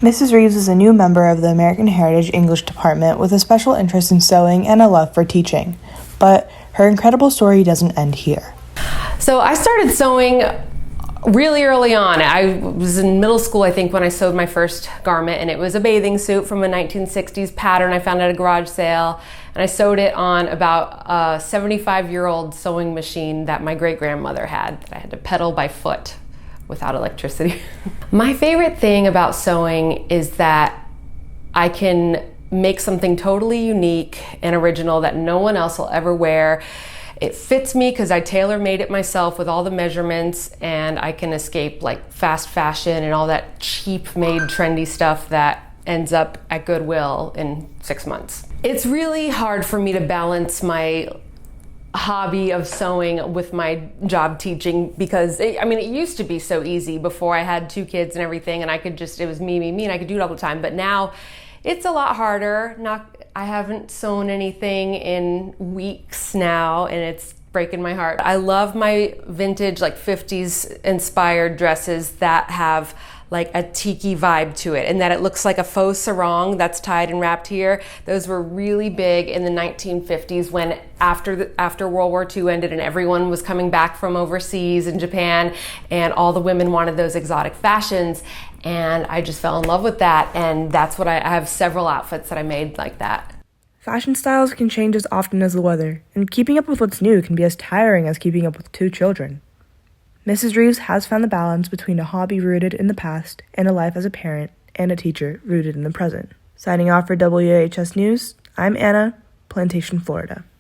Mrs. Reeves is a new member of the American Heritage English Department with a special interest in sewing and a love for teaching. But her incredible story doesn't end here. So I started sewing really early on. I was in middle school, I think, when I sewed my first garment, and it was a bathing suit from a 1960s pattern I found at a garage sale, and I sewed it on about a 75-year-old sewing machine that my great-grandmother had that I had to pedal by foot without electricity. My favorite thing about sewing is that I can make something totally unique and original that no one else will ever wear. It fits me because I tailor-made it myself with all the measurements, and I can escape like fast fashion and all that cheap-made trendy stuff that ends up at Goodwill in 6 months. It's really hard for me to balance my hobby of sewing with my job teaching because it used to be so easy before I had 2 kids and everything, and it was me, and I could do it all the time. But now it's a lot harder. I haven't sewn anything in weeks now, and it's breaking my heart. I love my vintage, like 50s inspired dresses that have like a tiki vibe to it, and that it looks like a faux sarong that's tied and wrapped here. Those were really big in the 1950s when after World War II ended and everyone was coming back from overseas in Japan, and all the women wanted those exotic fashions, and I just fell in love with that, and that's what I have several outfits that I made like that. Fashion styles can change as often as the weather, and keeping up with what's new can be as tiring as keeping up with 2 children. Mrs. Reeves has found the balance between a hobby rooted in the past and a life as a parent and a teacher rooted in the present. Signing off for WHS News, I'm Anna, Plantation, Florida.